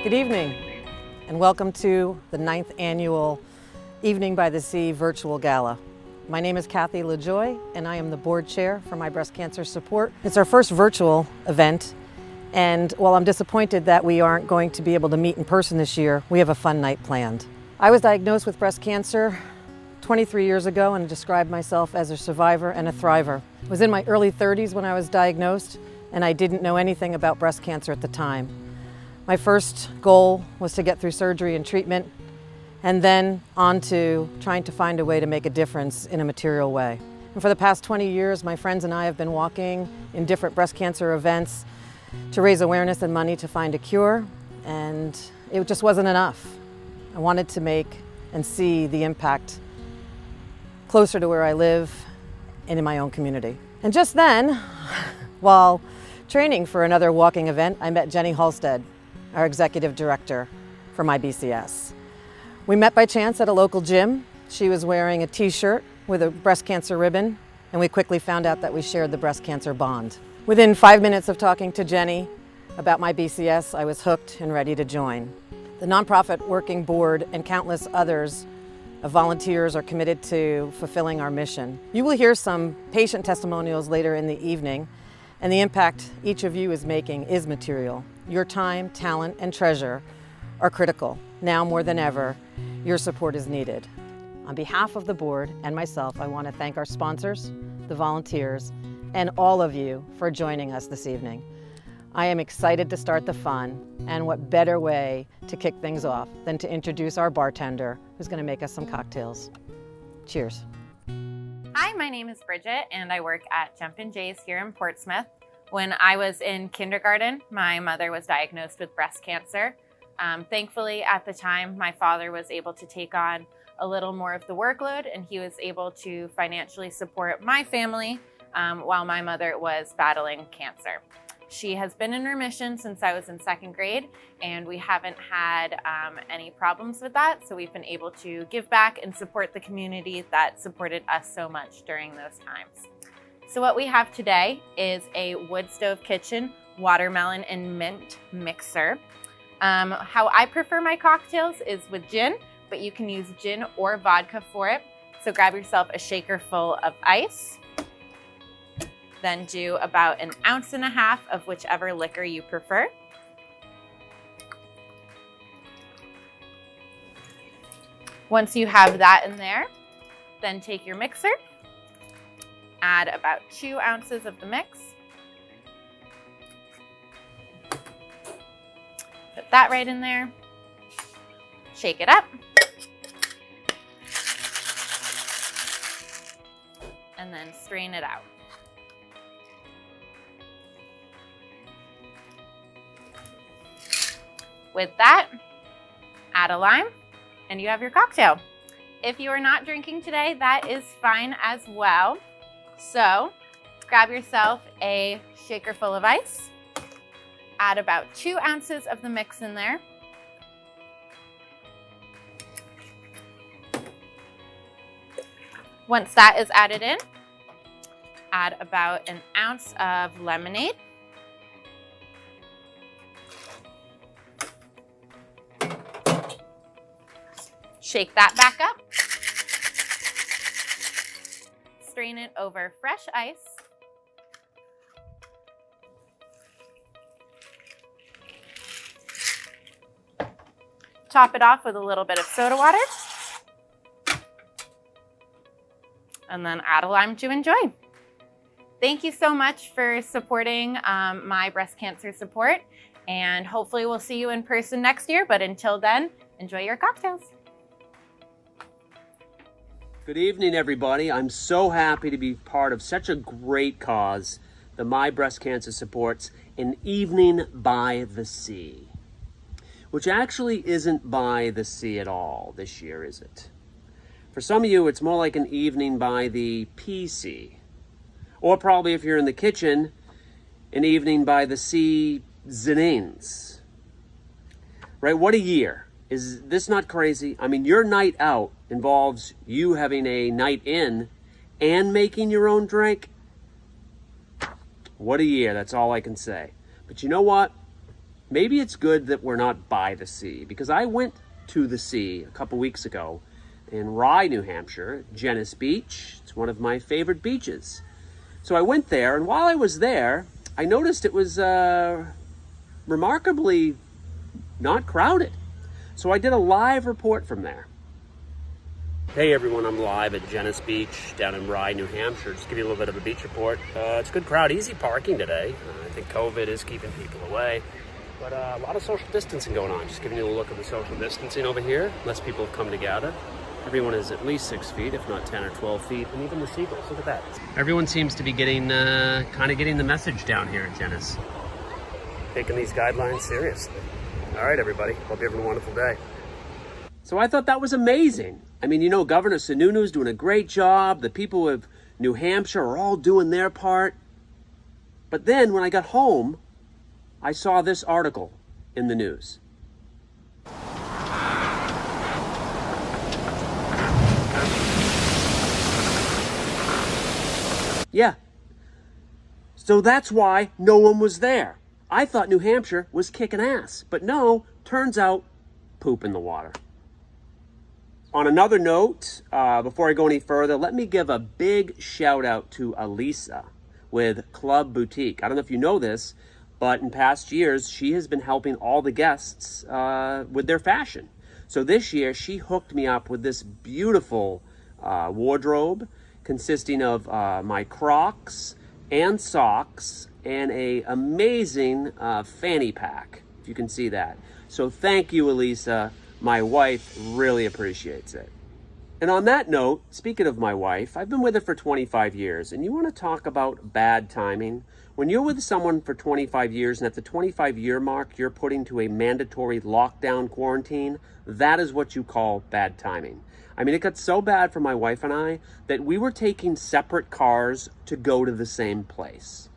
Good evening, and welcome to the 9th annual Evening by the Sea virtual gala. My name is Kathy LaJoy, and I am the board chair for My Breast Cancer Support. It's our first virtual event, and while I'm disappointed that we aren't going to be able to meet in person this year, we have a fun night planned. I was diagnosed with breast cancer 23 years ago and described myself as a survivor and a thriver. I was in my early 30s when I was diagnosed, and I didn't know anything about breast cancer at the time. My first goal was to get through surgery and treatment, and then on to trying to find a way to make a difference in a material way. And for the past 20 years, my friends and I have been walking in different breast cancer events to raise awareness and money to find a cure, and it just wasn't enough. I wanted to make and see the impact closer to where I live and in my own community. And just then, while training for another walking event, I met Jenny Halstead, our executive director for My BCS. We met by chance at a local gym. She was wearing a t-shirt with a breast cancer ribbon, and we quickly found out that we shared the breast cancer bond. Within 5 minutes of talking to Jenny about My BCS, I was hooked and ready to join. The nonprofit working board and countless others of volunteers are committed to fulfilling our mission. You will hear some patient testimonials later in the evening, and the impact each of you is making is material. Your time, talent, and treasure are critical. Now more than ever, your support is needed. On behalf of the board and myself, I want to thank our sponsors, the volunteers, and all of you for joining us this evening. I am excited to start the fun, and what better way to kick things off than to introduce our bartender who's going to make us some cocktails. Cheers. Hi, my name is Bridget, and I work at Jumpin' Jays here in Portsmouth. When I was in kindergarten, my mother was diagnosed with breast cancer. Thankfully, at the time, my father was able to take on a little more of the workload, and he was able to financially support my family while my mother was battling cancer. She has been in remission since I was in 2nd grade, and we haven't had any problems with that, so we've been able to give back and support the community that supported us so much during those times. So what we have today is a wood stove kitchen watermelon and mint mixer. How I prefer my cocktails is with gin, but you can use gin or vodka for it. So grab yourself a shaker full of ice. Then do about 1.5 ounces of whichever liquor you prefer. Once you have that in there, then take your mixer, add about 2 ounces of the mix. Put that right in there, shake it up, and then strain it out. With that, add a lime, and you have your cocktail. If you are not drinking today, that is fine as well. So grab yourself a shaker full of ice, add about 2 ounces of the mix in there. Once that is added in, add about 1 ounce of lemonade. Shake that back up. Strain it over fresh ice. Top it off with a little bit of soda water. And then add a lime to enjoy. Thank you so much for supporting My Breast Cancer Support, and hopefully we'll see you in person next year, but until then, enjoy your cocktails. Good evening, everybody. I'm so happy to be part of such a great cause, the My Breast Cancer Support's An Evening by the Sea, which actually isn't by the sea at all this year, is it? For some of you, it's more like an evening by the PC, or probably if you're in the kitchen, an evening by the sea zinings. Right? What a year. Is this not crazy? I mean, your night out involves you having a night in and making your own drink. What a year, that's all I can say. But you know what? maybe it's good that we're not by the sea, because I went to the sea a couple weeks ago in Rye, New Hampshire, Genesee Beach. It's one of my favorite beaches. So I went there, and while I was there, I noticed it was remarkably not crowded. So I did a live report from there. Hey everyone, I'm live at Genesee Beach down in Rye, New Hampshire. Just give you a little bit of a beach report. It's a good crowd, easy parking today. I think COVID is keeping people away, but a lot of social distancing going on. Just giving you a look at the social distancing over here. Less people have come together. Everyone is at least 6 feet, if not 10 or 12 feet, and even the seagulls, look at that. Everyone seems to be getting, kind of getting the message down here at Genesee. Taking these guidelines seriously. All right, everybody, hope you're having a wonderful day. So I thought that was amazing. I mean, you know, Governor Sununu's doing a great job. The people of New Hampshire are all doing their part. But then when I got home, I saw this article in the news. Yeah. So that's why no one was there. I thought New Hampshire was kicking ass, but no, turns out poop in the water. On another note, before I go any further, let me give a big shout out to Elisa with Club Boutique. I don't know if you know this, but in past years, she has been helping all the guests with their fashion. So this year, she hooked me up with this beautiful wardrobe consisting of my Crocs and socks and a amazing fanny pack, if you can see that. So thank you, Elisa. My wife really appreciates it. And on that note, speaking of my wife, I've been with her for 25 years, and you want to talk about bad timing? When you're with someone for 25 years and at the 25-year mark, you're put into a mandatory lockdown quarantine, that is what you call bad timing. I mean, it got so bad for my wife and I that we were taking separate cars to go to the same place.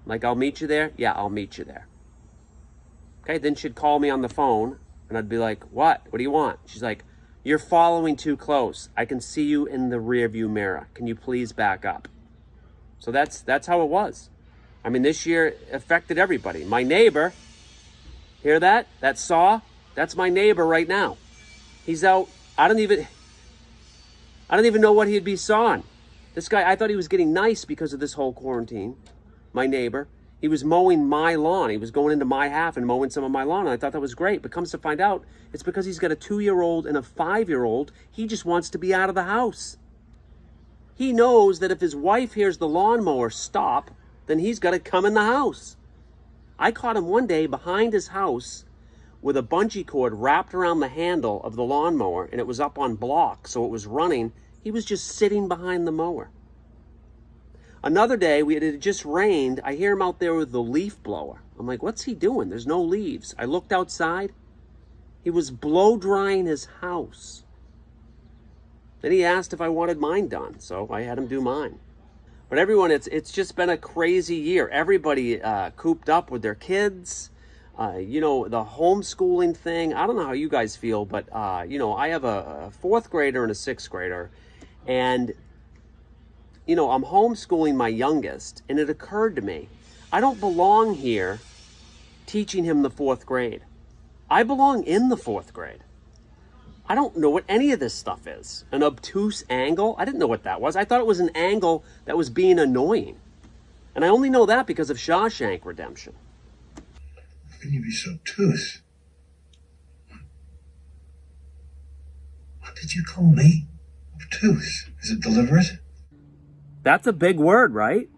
Like, I'll meet you there? Yeah, I'll meet you there. Okay, then she'd call me on the phone, and I'd be like, what? What do you want? She's like, you're following too close. I can see you in the rearview mirror. Can you please back up? So that's how it was. I mean, this year affected everybody. My neighbor, hear that? That saw? That's my neighbor right now. He's out. I don't even know what he'd be sawing. This guy, I thought he was getting nice because of this whole quarantine. My neighbor, he was mowing my lawn. He was going into my half and mowing some of my lawn, and I thought that was great. But comes to find out, it's because he's got a 2-year-old and a 5-year-old. He just wants to be out of the house. He knows that if his wife hears the lawnmower stop, then he's got to come in the house. I caught him one day behind his house with a bungee cord wrapped around the handle of the lawnmower, and it was up on blocks, so it was running. He was just sitting behind the mower. Another day, it had just rained. I hear him out there with the leaf blower. I'm like, what's he doing? There's no leaves. I looked outside. He was blow drying his house. Then he asked if I wanted mine done, so I had him do mine. But everyone, it's just been a crazy year. Everybody cooped up with their kids. You know, the homeschooling thing. I don't know how you guys feel, but, you know, I have a 4th grader and a 6th grader. And, you know, I'm homeschooling my youngest. And it occurred to me, I don't belong here teaching him the 4th grade. I belong in the 4th grade. I don't know what any of this stuff is. An obtuse angle? I didn't know what that was. I thought it was an angle that was being annoying. And I only know that because of Shawshank Redemption. How can you be so obtuse? What did you call me? Obtuse? Is it deliberate? That's a big word, right?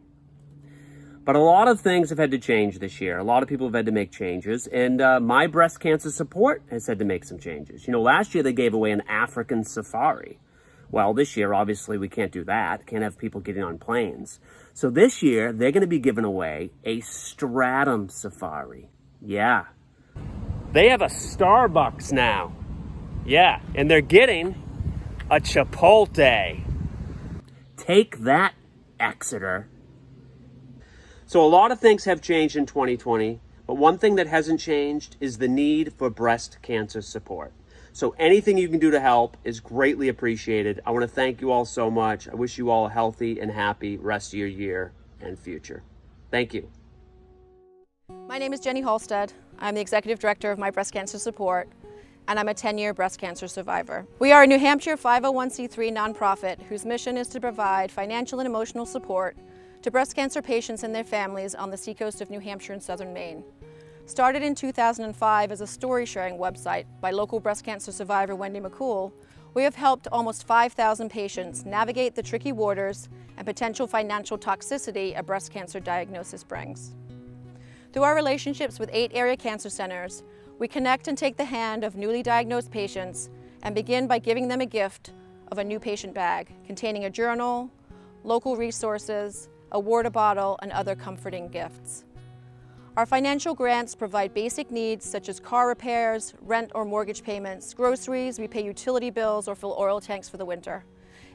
But a lot of things have had to change this year. A lot of people have had to make changes. And my breast cancer support has had to make some changes. You know, last year they gave away an African safari. Well, this year, obviously, we can't do that. Can't have people getting on planes. So this year, they're going to be giving away a stratum safari. Yeah. They have a Starbucks now. Yeah. And they're getting a Chipotle. Take that, Exeter. So a lot of things have changed in 2020, but one thing that hasn't changed is the need for breast cancer support. So anything you can do to help is greatly appreciated. I want to thank you all so much. I wish you all a healthy and happy rest of your year and future. Thank you. My name is Jenny Halstead. I'm the Executive Director of My Breast Cancer Support, and I'm a 10-year breast cancer survivor. We are a New Hampshire 501c3 nonprofit whose mission is to provide financial and emotional support to breast cancer patients and their families on the seacoast of New Hampshire and southern Maine. Started in 2005 as a story-sharing website by local breast cancer survivor Wendy McCool, we have helped almost 5,000 patients navigate the tricky waters and potential financial toxicity a breast cancer diagnosis brings. Through our relationships with 8 area cancer centers, we connect and take the hand of newly diagnosed patients and begin by giving them a gift of a new patient bag containing a journal, local resources, a water bottle, and other comforting gifts. Our financial grants provide basic needs such as car repairs, rent or mortgage payments, groceries, we pay utility bills, or fill oil tanks for the winter.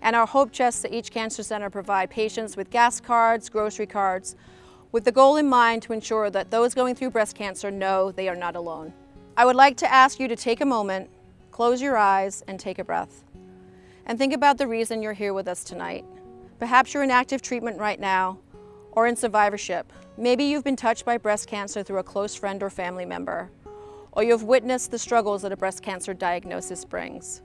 And our hope chests at each cancer center provide patients with gas cards, grocery cards, with the goal in mind to ensure that those going through breast cancer know they are not alone. I would like to ask you to take a moment, close your eyes, and take a breath. And think about the reason you're here with us tonight. Perhaps you're in active treatment right now, or in survivorship. Maybe you've been touched by breast cancer through a close friend or family member, or you've witnessed the struggles that a breast cancer diagnosis brings.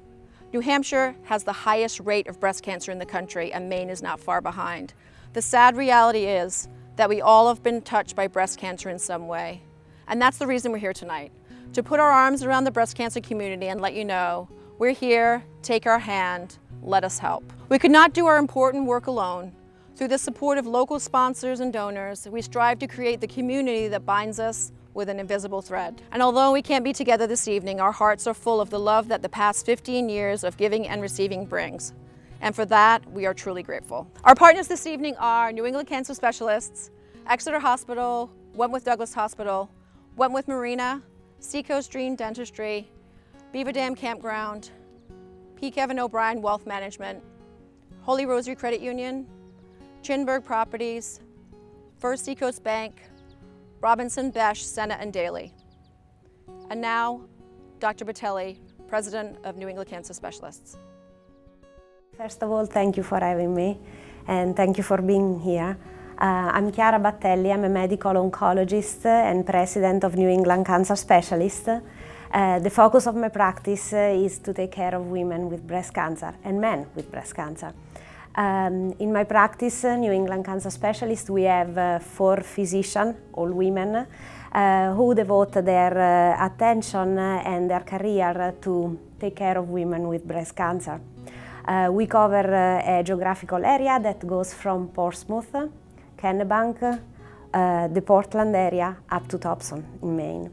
New Hampshire has the highest rate of breast cancer in the country, and Maine is not far behind. The sad reality is that we all have been touched by breast cancer in some way. And that's the reason we're here tonight, to put our arms around the breast cancer community and let you know, we're here, take our hand, let us help. We could not do our important work alone. Through the support of local sponsors and donors, we strive to create the community that binds us with an invisible thread. And although we can't be together this evening, our hearts are full of the love that the past 15 years of giving and receiving brings. And for that, we are truly grateful. Our partners this evening are New England Cancer Specialists, Exeter Hospital, Wentworth Douglas Hospital, Wentworth Marina, Seacoast Dream Dentistry, Beaver Dam Campground, P. Kevin O'Brien Wealth Management, Holy Rosary Credit Union, Chinburg Properties, First Seacoast Bank, Robinson, Besch, Senna, and Daly. And now, Dr. Batelli, President of New England Cancer Specialists. First of all, thank you for having me, and thank you for being here. I'm Chiara Battelli. I'm a medical oncologist and president of New England Cancer Specialists. The focus of my practice is to take care of women with breast cancer and men with breast cancer. In my practice, New England Cancer Specialists, we have 4 physicians, all women, who devote their attention and their career to take care of women with breast cancer. We cover a geographical area that goes from Portsmouth, Kennebank, the Portland area, up to Thompson in Maine.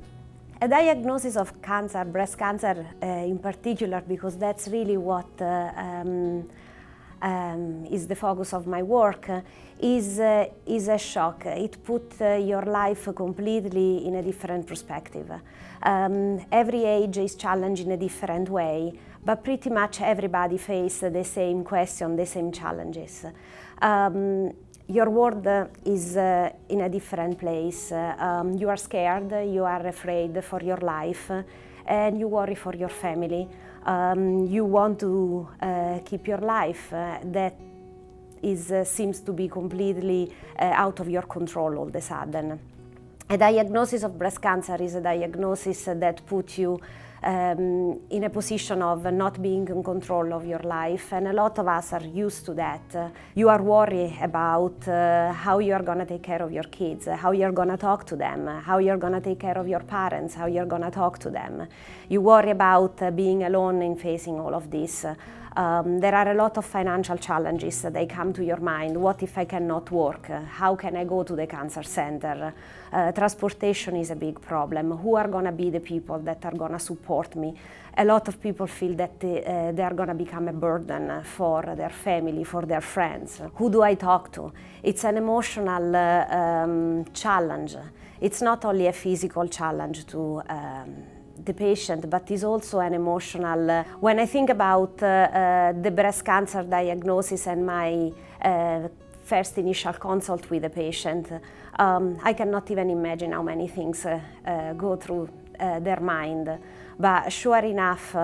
A diagnosis of cancer, breast cancer in particular, because that's really what is the focus of my work, is a shock. It puts your life completely in a different perspective. Every age is challenged in a different way, but pretty much everybody faces the same question, the same challenges. Your world is in a different place. You are scared, you are afraid for your life, and you worry for your family. You want to keep your life that seems to be completely out of your control all of a sudden. A diagnosis of breast cancer is a diagnosis that puts you in a position of not being in control of your life, and a lot of us are used to that. You are worried about how you are going to take care of your kids, how you're going to talk to them, how you're going to take care of your parents, how you're going to talk to them. You worry about being alone in facing all of this. There are a lot of financial challenges that come to your mind. What if I cannot work? How can I go to the cancer center? Transportation is a big problem. Who are going to be the people that are going to support me? A lot of people feel that they are going to become a burden for their family, for their friends. Who do I talk to? It's an emotional challenge. It's not only a physical challenge to the patient, but is also an emotional. When I think about the breast cancer diagnosis and my first initial consult with the patient, I cannot even imagine how many things go through their mind. But sure enough,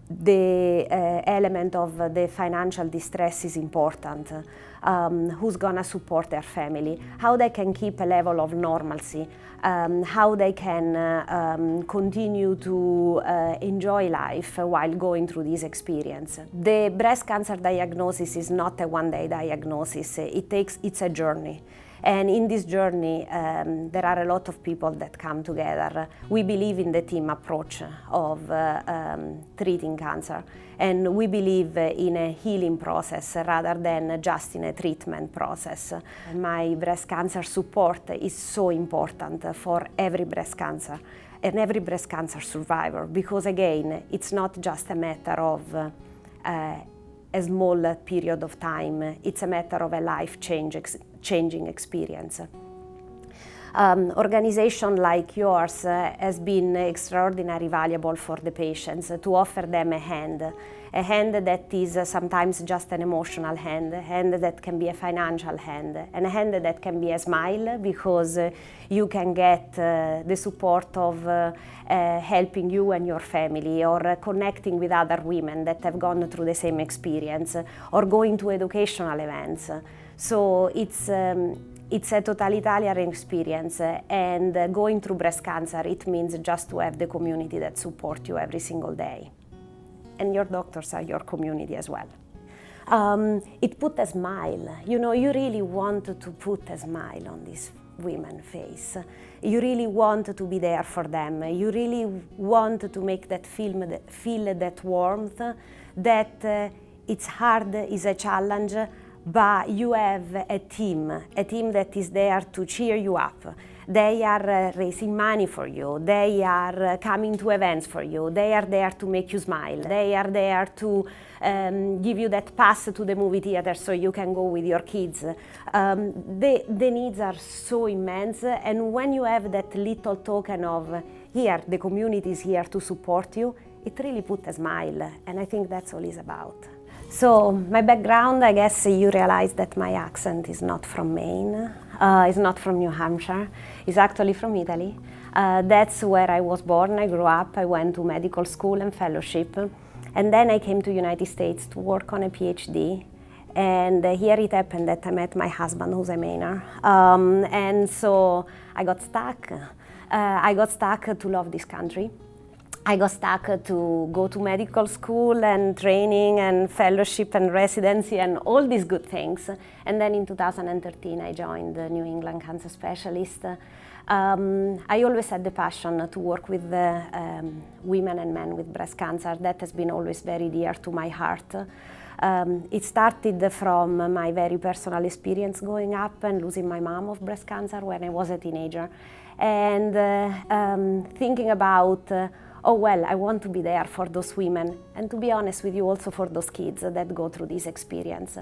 the element of the financial distress is important. Who's gonna support their family, how they can keep a level of normalcy, how they can continue to enjoy life while going through this experience. The breast cancer diagnosis is not a one-day diagnosis. It's a journey. And in this journey, there are a lot of people that come together. We believe in the team approach of treating cancer, and we believe in a healing process rather than just in a treatment process. My breast cancer support is so important for every breast cancer and every breast cancer survivor, because again, it's not just a matter of a small period of time, it's a matter of a life-changing experience. Organization like yours has been extraordinarily valuable for the patients to offer them a hand that is sometimes just an emotional hand, a hand that can be a financial hand, and a hand that can be a smile because you can get the support of helping you and your family, or connecting with other women that have gone through the same experience, or going to educational events. So it's a totalitarian experience, and going through breast cancer, it means just to have the community that support you every single day. And your doctors are your community as well. It put a smile. You know, you really want to put a smile on this women's face. You really want to be there for them. You really want to make that feel that warmth, that it's hard, it's a challenge, but you have a team that is there to cheer you up. They are raising money for you, they are coming to events for you, they are there to make you smile, they are there to give you that pass to the movie theater so you can go with your kids. The needs are so immense, and when you have that little token of here, the community is here to support you, it really puts a smile, and I think that's all it's about. So my background, I guess you realize that my accent is not from Maine, it's not from New Hampshire, it's actually from Italy. That's where I was born, I grew up, I went to medical school and fellowship, and then I came to the United States to work on a PhD. And here it happened that I met my husband, who's a Mainer, and so I got stuck. I got stuck to love this country. I got stuck to go to medical school and training and fellowship and residency and all these good things. And then in 2013 I joined the New England Cancer Specialist. I always had the passion to work with women and men with breast cancer. That has been always very dear to my heart. It started from my very personal experience growing up and losing my mom of breast cancer when I was a teenager. And thinking about oh well, I want to be there for those women, and to be honest with you, also for those kids that go through this experience.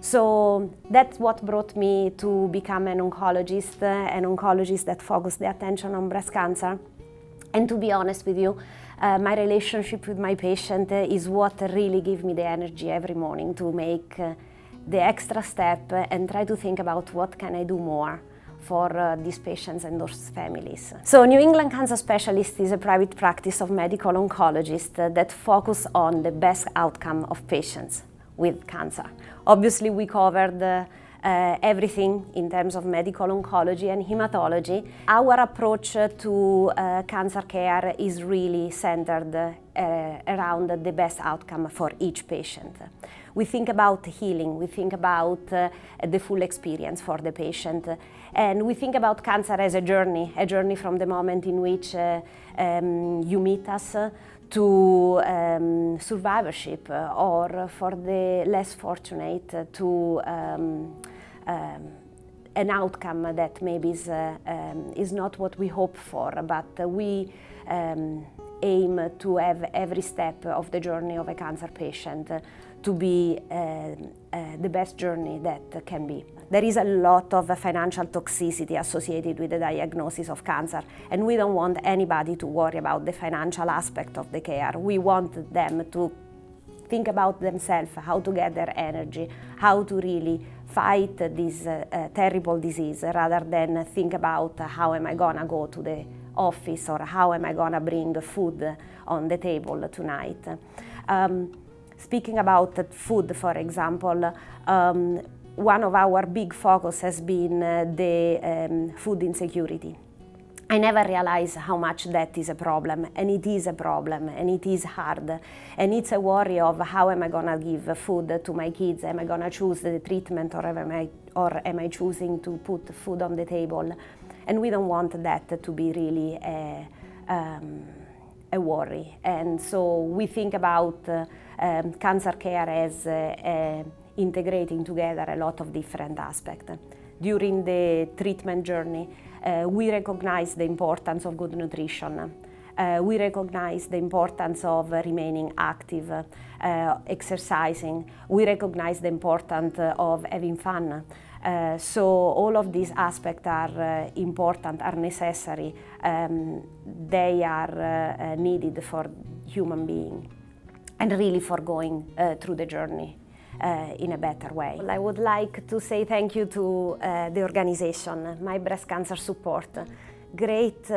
So that's what brought me to become an oncologist that focused the attention on breast cancer. And to be honest with you, my relationship with my patient is what really gives me the energy every morning to make the extra step and try to think about what can I do more for these patients and those families. So New England Cancer Specialist is a private practice of medical oncologists that focus on the best outcome of patients with cancer. Obviously we covered everything in terms of medical oncology and hematology. Our approach to cancer care is really centered around the best outcome for each patient. We think about healing, we think about the full experience for the patient, and we think about cancer as a journey from the moment in which you meet us to survivorship, or for the less fortunate to an outcome that maybe is not what we hope for, but we aim to have every step of the journey of a cancer patient to be the best journey that can be. There is a lot of financial toxicity associated with the diagnosis of cancer, and we don't want anybody to worry about the financial aspect of the care. We want them to think about themselves, how to get their energy, how to really fight this terrible disease, rather than think about how am I gonna go to the office, or how am I gonna bring food on the table tonight. Speaking about food, for example, one of our big focus has been the food insecurity. I never realized how much that is a problem, and it is a problem, and it is hard. And it's a worry of how am I gonna give food to my kids? Am I gonna choose the treatment, or am I choosing to put food on the table? And we don't want that to be really a worry. And so we think about cancer care as integrating together a lot of different aspects. During the treatment journey, we recognize the importance of good nutrition. We recognize the importance of remaining active, exercising. We recognize the importance of having fun. So all of these aspects are important, are necessary. They are needed for human being and really for going through the journey in a better way. I would like to say thank you to the organization, My Breast Cancer Support. Great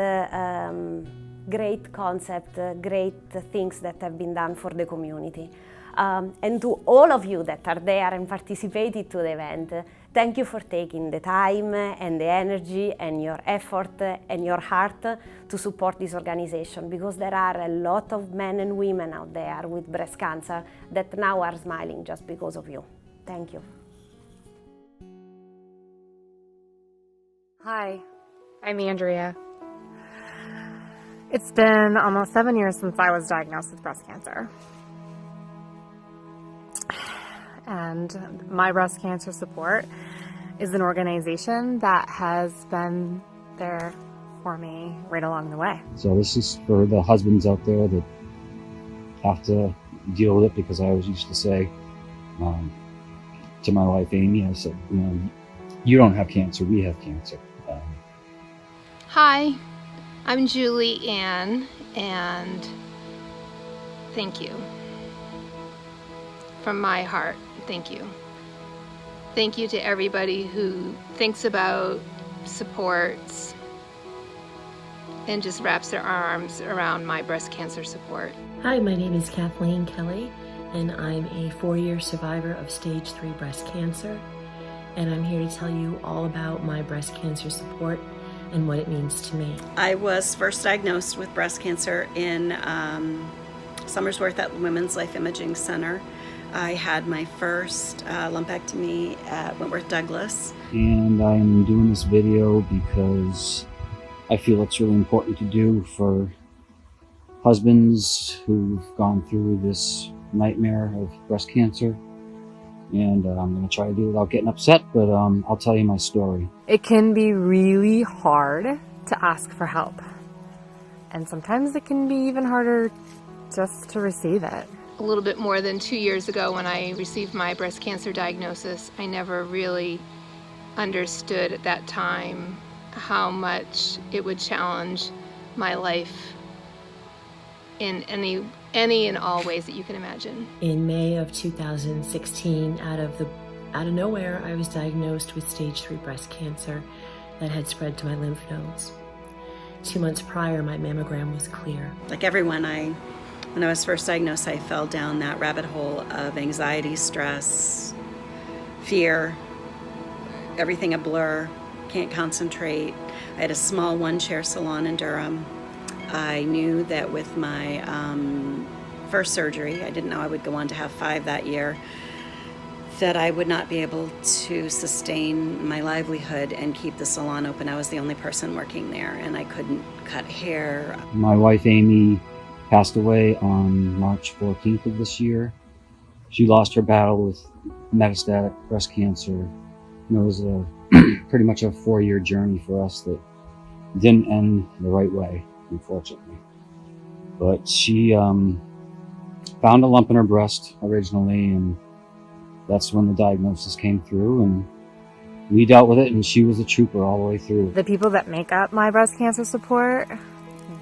concept, great things that have been done for the community. And to all of you that are there and participated to the event, thank you for taking the time and the energy and your effort and your heart to support this organization, because there are a lot of men and women out there with breast cancer that now are smiling just because of you. Thank you. Hi, I'm Andrea. It's been almost 7 years since I was diagnosed with breast cancer. And My Breast Cancer Support is an organization that has been there for me right along the way. So this is for the husbands out there that have to deal with it, because I always used to say to my wife Amy, I said, you don't have cancer, we have cancer. Hi, I'm Julie Ann, and thank you. From my heart, thank you. Thank you to everybody who thinks about, supports, and just wraps their arms around My Breast Cancer Support. Hi, my name is Kathleen Kelly, and I'm a 4-year survivor of stage 3 breast cancer. And I'm here to tell you all about My Breast Cancer Support and what it means to me. I was first diagnosed with breast cancer in Somersworth at Women's Life Imaging Center. I had my first lumpectomy at Wentworth Douglas. And I'm doing this video because I feel it's really important to do for husbands who've gone through this nightmare of breast cancer. And I'm going to try to do it without getting upset, but I'll tell you my story. It can be really hard to ask for help. And sometimes it can be even harder just to receive it. A little bit more than 2 years ago, when I received my breast cancer diagnosis, I never really understood at that time how much it would challenge my life in any and all ways that you can imagine. In May of 2016, out of nowhere, I was diagnosed with stage 3 breast cancer that had spread to my lymph nodes. 2 months prior, my mammogram was clear. Like everyone, when I was first diagnosed, I fell down that rabbit hole of anxiety, stress, fear, everything a blur, can't concentrate. I had a small 1-chair salon in Durham. I knew that with my first surgery, I didn't know I would go on to have 5 that year, that I would not be able to sustain my livelihood and keep the salon open. I was the only person working there, and I couldn't cut hair. My wife Amy passed away on March 14th of this year. She lost her battle with metastatic breast cancer. It was pretty much a 4-year journey for us that didn't end the right way, unfortunately. But she found a lump in her breast originally, and that's when the diagnosis came through, and we dealt with it, and she was a trooper all the way through. The people that make up My Breast Cancer Support,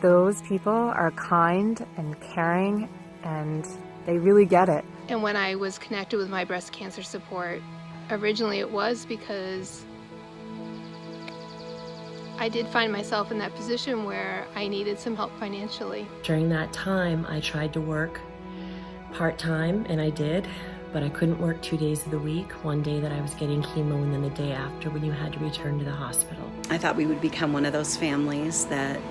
those people are kind and caring, and they really get it. And when I was connected with My Breast Cancer Support, originally it was because I did find myself in that position where I needed some help financially. During that time, I tried to work part-time, and I did, but I couldn't work 2 days of the week, one day that I was getting chemo and then the day after when you had to return to the hospital. I thought we would become one of those families that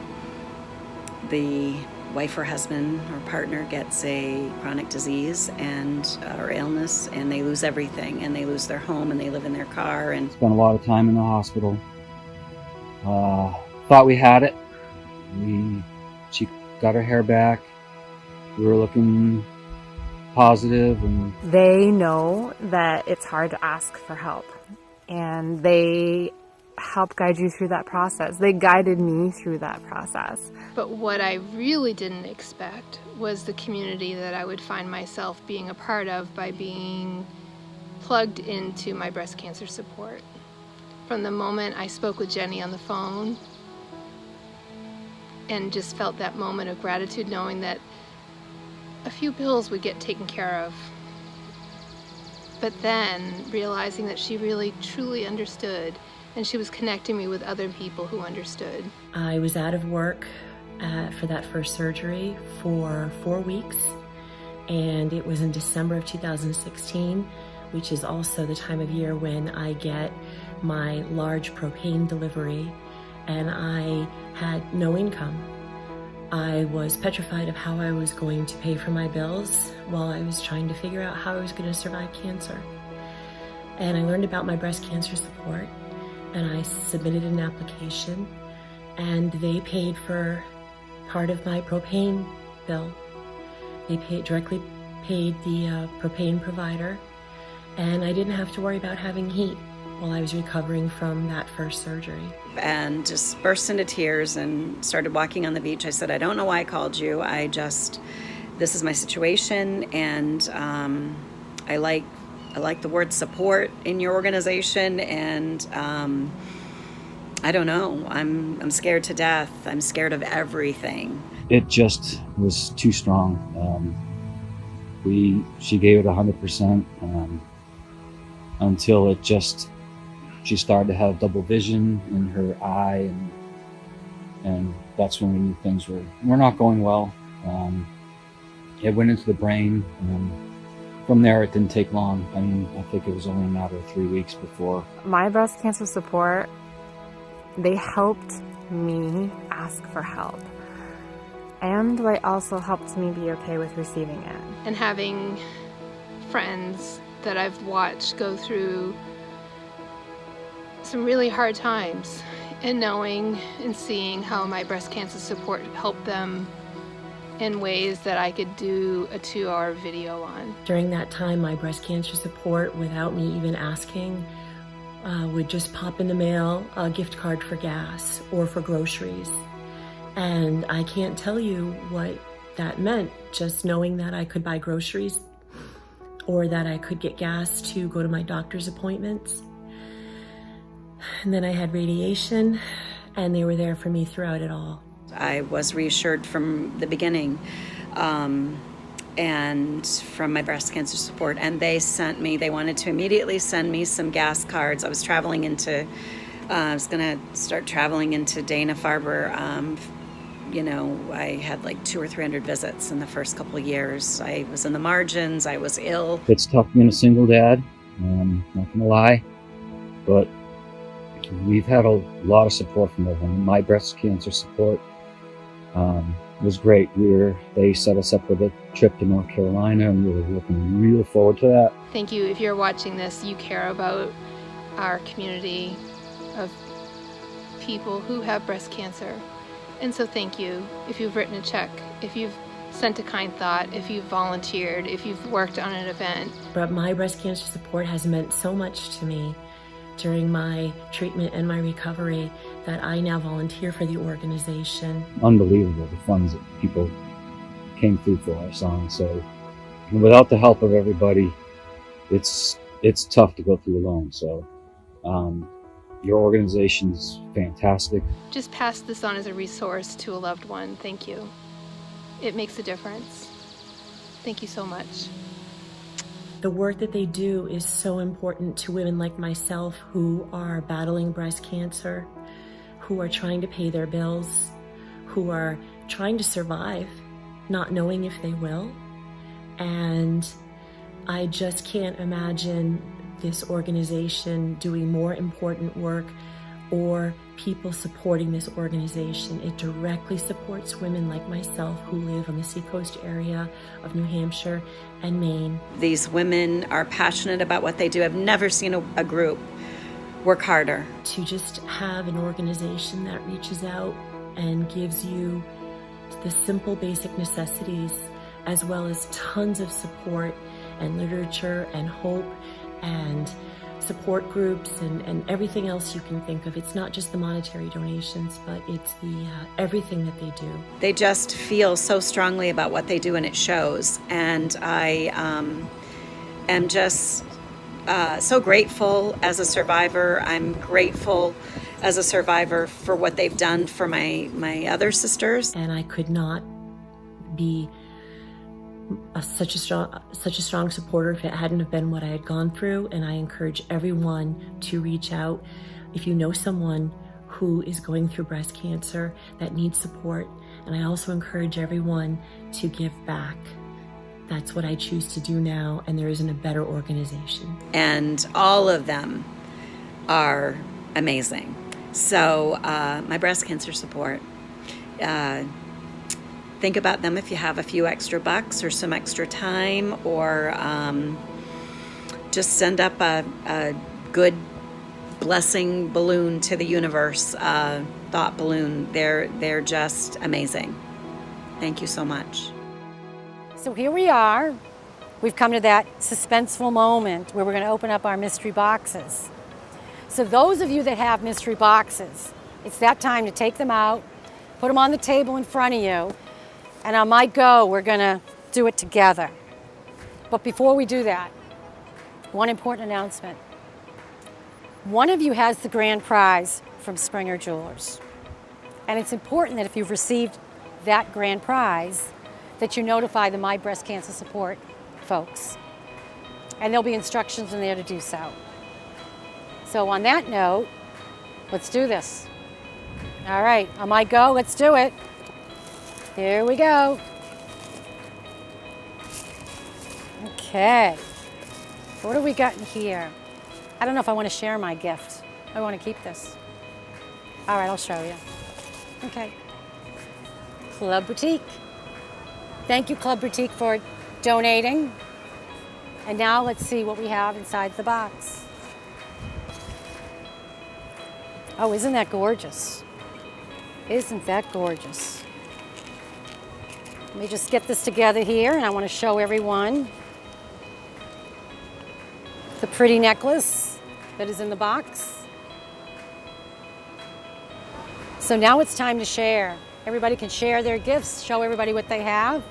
the wife or husband or partner gets a chronic disease or illness, and they lose everything, and they lose their home, and they live in their car. And Spent a lot of time in the hospital. Thought we had it. She got her hair back. We were looking positive, and They know that it's hard to ask for help, and they help guide you through that process. They guided me through that process. But what I really didn't expect was the community that I would find myself being a part of by being plugged into my breast cancer support. From the moment I spoke with Jenny on the phone and just felt that moment of gratitude, knowing that a few bills would get taken care of. But then realizing that she really truly understood, and she was connecting me with other people who understood. I was out of work for that first surgery for 4 weeks, and it was in December of 2016, which is also the time of year when I get my large propane delivery, and I had no income. I was petrified of how I was going to pay for my bills while I was trying to figure out how I was going to survive cancer. And I learned about my breast cancer support, and I submitted an application, and they paid for part of my propane bill. They directly paid the propane provider, and I didn't have to worry about having heat while I was recovering from that first surgery. And just burst into tears and started walking on the beach. I said, I don't know why I called you. This is my situation, and I like the word support in your organization, and I don't know. I'm scared to death. I'm scared of everything. it just was too strong. She gave it 100% until she started to have double vision in her eye, and that's when we knew things were not going well. It went into the brain, and from there it didn't take long. I mean, I think it was only a matter of 3 weeks before. My breast cancer support, they helped me ask for help. And they also helped me be okay with receiving it. And having friends that I've watched go through some really hard times, and knowing and seeing how my breast cancer support helped them in ways that I could do a 2-hour video on. During that time, my breast cancer support, without me even asking, would just pop in the mail a gift card for gas or for groceries. And I can't tell you what that meant, just knowing that I could buy groceries or that I could get gas to go to my doctor's appointments. And then I had radiation, and they were there for me throughout it all. I was reassured from the beginning, and from my breast cancer support, and they wanted to immediately send me some gas cards. I was going to start traveling into Dana-Farber. I had like 200 or 300 visits in the first couple of years. I was in the margins, I was ill. It's tough being a single dad, not gonna lie, but we've had a lot of support from everyone. My breast cancer support was great. They set us up with a trip to North Carolina, and we were looking real forward to that. Thank you. If you're watching this, you care about our community of people who have breast cancer. And so thank you. If you've written a check, if you've sent a kind thought, if you've volunteered, if you've worked on an event. But my breast cancer support has meant so much to me during my treatment and my recovery that I now volunteer for the organization. Unbelievable, the funds that people came through for our song. So without the help of everybody, it's tough to go through alone. So your organization's fantastic. Just pass this on as a resource to a loved one. Thank you. It makes a difference. Thank you so much. The work that they do is so important to women like myself who are battling breast cancer, who are trying to pay their bills, who are trying to survive, not knowing if they will. And I just can't imagine this organization doing more important work or people supporting this organization. It directly supports women like myself who live on the seacoast area of New Hampshire and Maine. These women are passionate about what they do. I've never seen a group work harder. To just have an organization that reaches out and gives you the simple basic necessities, as well as tons of support and literature and hope and support groups and everything else you can think of. It's not just the monetary donations, but it's the everything that they do. They just feel so strongly about what they do, and it shows. And I am just so grateful as a survivor. I'm grateful as a survivor for what they've done for my other sisters. And I could not be such a strong supporter if it hadn't have been what I had gone through. And I encourage everyone to reach out if you know someone who is going through breast cancer that needs support. And I also encourage everyone to give back. That's what I choose to do now, and there isn't a better organization. And all of them are amazing. So my breast cancer support, think about them if you have a few extra bucks or some extra time, or just send up a good blessing balloon to the universe, thought balloon. They're just amazing. Thank you so much. So here we are. We've come to that suspenseful moment where we're going to open up our mystery boxes. So those of you that have mystery boxes, it's that time to take them out, put them on the table in front of you, and on my go, we're going to do it together. But before we do that, one important announcement. One of you has the grand prize from Springer Jewelers. And it's important that if you've received that grand prize, that you notify the My Breast Cancer Support folks. And there'll be instructions in there to do so. So on that note, let's do this. All right, on my go, let's do it. Here we go. Okay, what do we got in here? I don't know if I want to share my gift. I want to keep this. All right, I'll show you. Okay, Club Boutique. Thank you, Club Boutique, for donating. And now let's see what we have inside the box. Oh, isn't that gorgeous? Isn't that gorgeous? Let me just get this together here, and I want to show everyone the pretty necklace that is in the box. So now it's time to share. Everybody can share their gifts, show everybody what they have.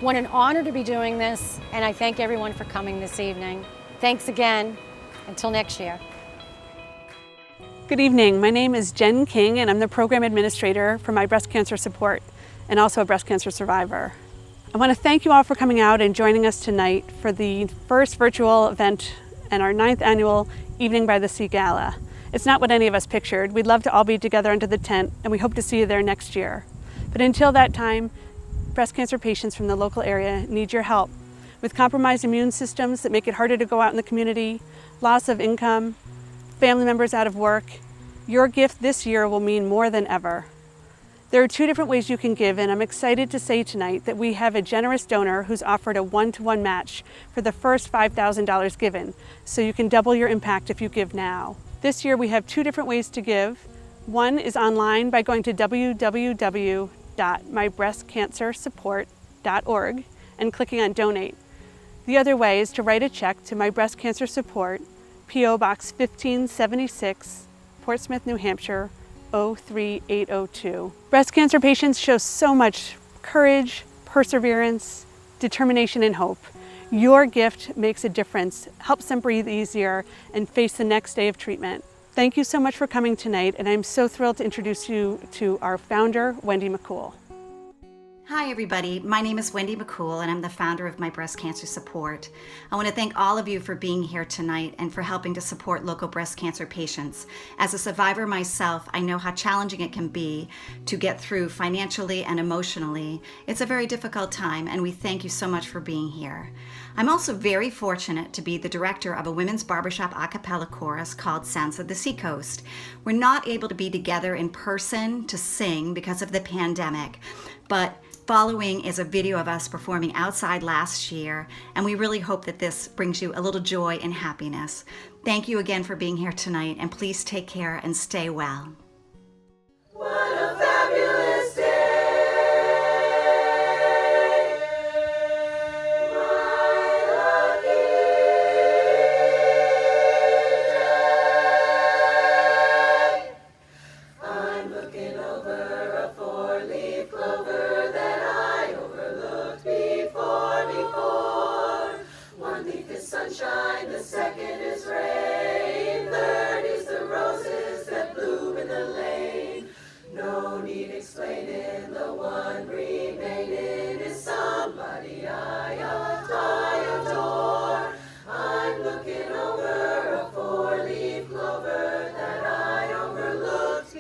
What an honor to be doing this, and I thank everyone for coming this evening. Thanks again. Until next year. Good evening. My name is Jen King, and I'm the program administrator for My Breast Cancer Support and also a breast cancer survivor. I want to thank you all for coming out and joining us tonight for the first virtual event and our 9th annual Evening by the Sea Gala. It's not what any of us pictured. We'd love to all be together under the tent, and we hope to see you there next year. But until that time, breast cancer patients from the local area need your help with compromised immune systems that make it harder to go out in the community, loss of income, family members out of work. Your gift this year will mean more than ever. There are 2 different ways you can give, and I'm excited to say tonight that we have a generous donor who's offered a 1-to-1 match for the first $5,000 given, so you can double your impact if you give now. This year we have 2 different ways to give. One is online by going to www.mybreastcancersupport.org and clicking on Donate. The other way is to write a check to My Breast Cancer Support, P.O. Box 1576, Portsmouth, New Hampshire, 03802. Breast cancer patients show so much courage, perseverance, determination, and hope. Your gift makes a difference, helps them breathe easier, and face the next day of treatment. Thank you so much for coming tonight, and I'm so thrilled to introduce you to our founder, Wendy McCool. Hi everybody, my name is Wendy McCool and I'm the founder of My Breast Cancer Support. I want to thank all of you for being here tonight and for helping to support local breast cancer patients. As a survivor myself, I know how challenging it can be to get through financially and emotionally. It's a very difficult time and we thank you so much for being here. I'm also very fortunate to be the director of a women's barbershop a cappella chorus called Sounds of the Seacoast. We're not able to be together in person to sing because of the pandemic, but following is a video of us performing outside last year, and we really hope that this brings you a little joy and happiness. Thank you again for being here tonight, and please take care and stay well. What a fabulous day! I'm looking over a four-leaf clover that I overlooked before. One leaf is sunshine, the second is rain, third is the roses that bloom in the lane. No need explaining, the one remaining is somebody I adore. I'm looking over a four-leaf clover that I overlooked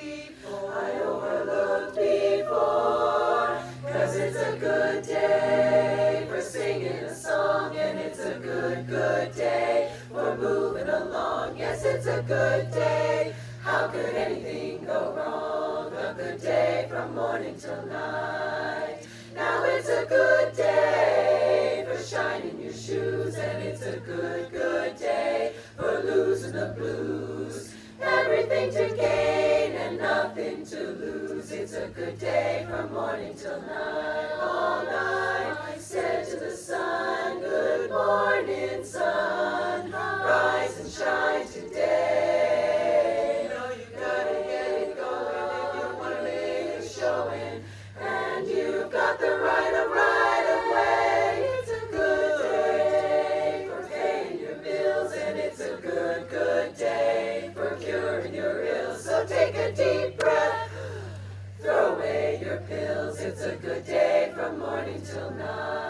before. 'Cause it's a good day for singing a song, and it's a good day for moving along. Yes, it's a good day. How could anything go wrong? A good day from morning till night. Now it's a good day for shining your shoes, and it's a good day for losing the blues. Everything to gain and nothing to lose. It's a good day from morning till night, all night. I said to the sun, good morning, sun. Rise and shine today. You know you gotta get it going if you wanna make a showing. And you've got the right of way. It's a good day for paying your bills, and it's a good day for curing your ills. So take a deep breath, throw away your pills. It's a good day from morning till night.